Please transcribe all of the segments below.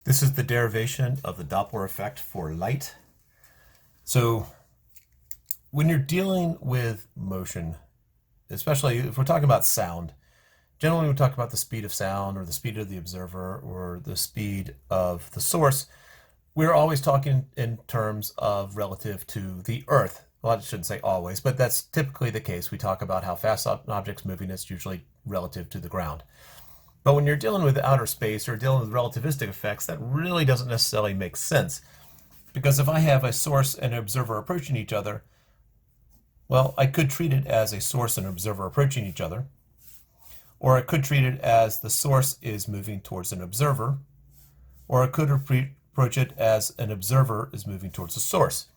This is the derivation of the Doppler effect for light. So when you're dealing with motion, especially if we're talking about sound, generally we talk about the speed of sound or the speed of the observer or the speed of the source. We're always talking in terms of relative to the Earth. Well, I shouldn't say always, but that's typically the case. We talk about how fast an object's moving. It's usually relative to the ground. But when you're dealing with outer space or dealing with relativistic effects, that really doesn't necessarily make sense. Because if I have a source and an observer approaching each other, well, I could treat it as a source and an observer approaching each other. Or I could treat it as the source is moving towards an observer. Or I could approach it as an observer is moving towards the source.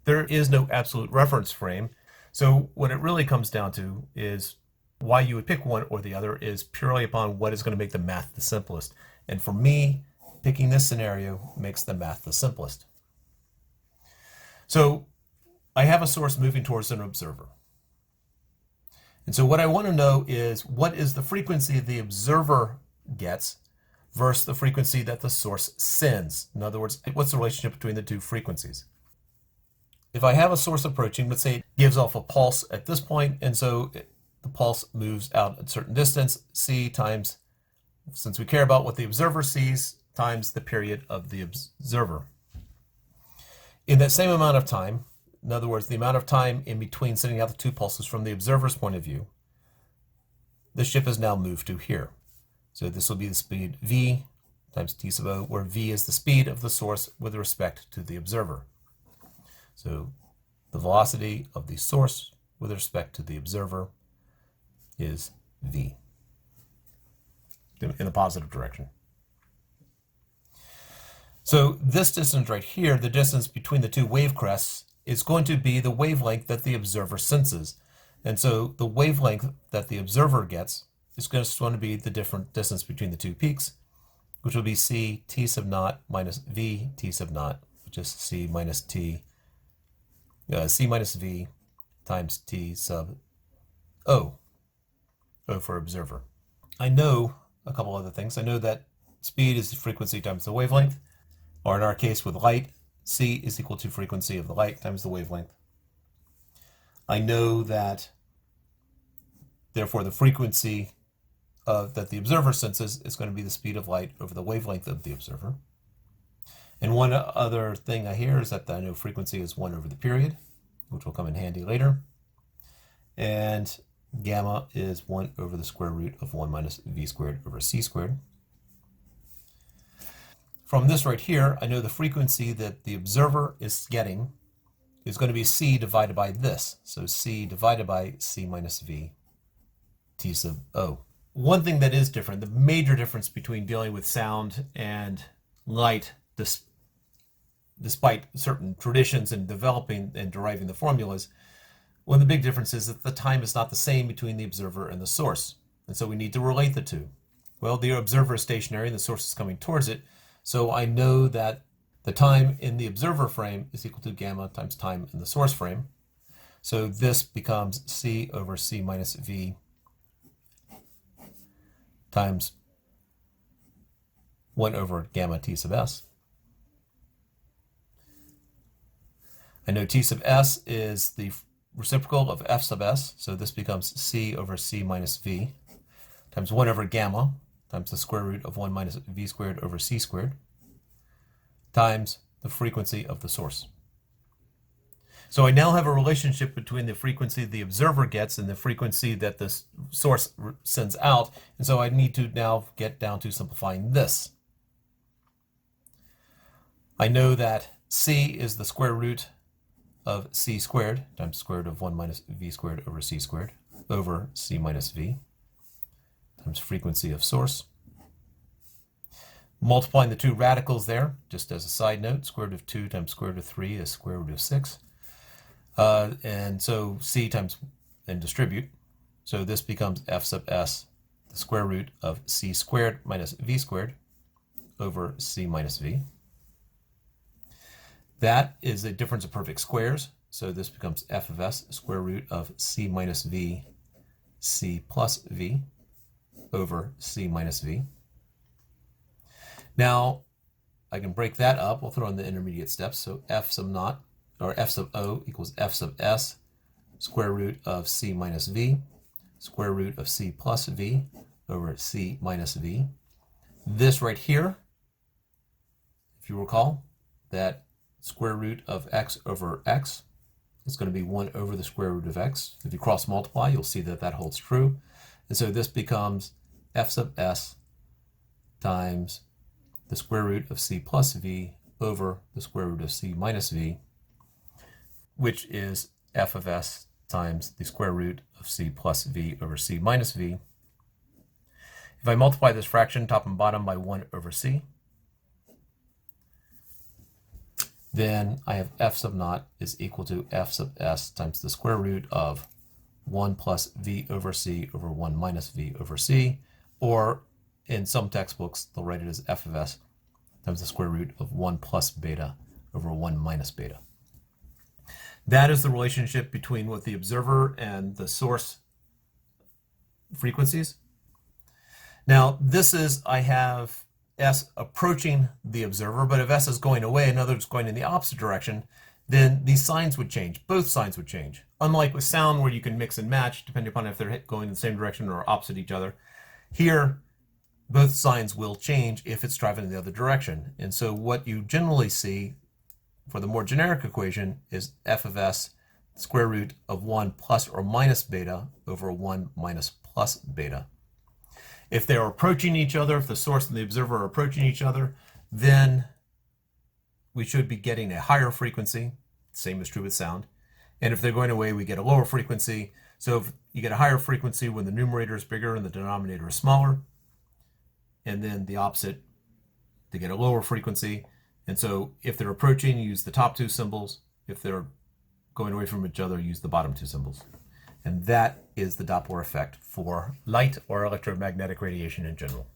There is no absolute reference frame. So what it really comes down to is why you would pick one or the other is purely upon what is going to make the math the simplest. And for me, picking this scenario makes the math the simplest. So I have a source moving towards an observer. And so what I want to know is what is the frequency the observer gets versus the frequency that the source sends. In other words, what's the relationship between the two frequencies? If I have a source approaching, let's say it gives off a pulse at this point, and so the pulse moves out a certain distance, c times, since we care about what the observer sees, times the period of the observer. In that same amount of time, in other words, the amount of time in between sending out the two pulses from the observer's point of view, the ship has now moved to here. So this will be the speed v times t sub o, where v is the speed of the source with respect to the observer. So the velocity of the source with respect to the observer is v in the positive direction. So this distance right here, the distance between the two wave crests, is going to be the wavelength that the observer senses. And so the wavelength that the observer gets is just going to be the different distance between the two peaks, which will be c t sub naught minus v t sub naught, which is c minus v times t sub o for observer. I know a couple other things. I know that speed is the frequency times the wavelength, or in our case with light, c is equal to frequency of the light times the wavelength. I know that, therefore, the frequency that the observer senses is going to be the speed of light over the wavelength of the observer. And one other thing I hear is that I know frequency is 1 over the period, which will come in handy later. And gamma is 1 over the square root of 1 minus v squared over c squared. From this right here, I know the frequency that the observer is getting is going to be c divided by this. So c divided by c minus v t sub o. One thing that is different, the major difference between dealing with sound and light, despite certain traditions in developing and deriving the formulas, one of the big differences is that the time is not the same between the observer and the source. And so we need to relate the two. Well, the observer is stationary and the source is coming towards it. So I know that the time in the observer frame is equal to gamma times time in the source frame. So this becomes c over c minus v times 1 over gamma t sub s. I know t sub s is the reciprocal of f sub s, so this becomes c over c minus v times 1 over gamma times the square root of 1 minus v squared over c squared times the frequency of the source. So I now have a relationship between the frequency the observer gets and the frequency that the source sends out, and so I need to now get down to simplifying this. I know that c is the square root of c squared times square root of 1 minus v squared over c squared over c minus v times frequency of source. Multiplying the two radicals there, just as a side note, square root of 2 times square root of 3 is square root of 6. And so c times, and distribute. So this becomes f sub s, the square root of c squared minus v squared over c minus v. That is a difference of perfect squares. So this becomes f of s, square root of c minus v, c plus v over c minus v. Now, I can break that up. We'll throw in the intermediate steps. So f sub naught, or f sub o equals f sub s, square root of c minus v, square root of c plus v over c minus v. This right here, if you recall, that square root of x over x is going to be 1 over the square root of x. If you cross multiply, you'll see that that holds true. And so this becomes f sub s times the square root of c plus v over the square root of c minus v, which is f of s times the square root of c plus v over c minus v. If I multiply this fraction top and bottom by 1 over c, then I have f sub naught is equal to f sub s times the square root of 1 plus v over c over 1 minus v over c, or in some textbooks, they'll write it as f of s times the square root of 1 plus beta over 1 minus beta. That is the relationship between what the observer and the source frequencies. Now, this is, I have s approaching the observer, but if s is going away and others going in the opposite direction, then these signs would change. Both signs would change. Unlike with sound, where you can mix and match depending upon if they're going in the same direction or opposite each other, here both signs will change if it's traveling in the other direction. And so what you generally see for the more generic equation is f of s square root of 1 plus or minus beta over 1 minus plus beta. If they're approaching each other, if the source and the observer are approaching each other, then we should be getting a higher frequency. Same is true with sound. And if they're going away, we get a lower frequency. So if you get a higher frequency when the numerator is bigger and the denominator is smaller, and then the opposite, to get a lower frequency. And so if they're approaching, use the top two symbols. If they're going away from each other, use the bottom two symbols. And that is the Doppler effect for light or electromagnetic radiation in general.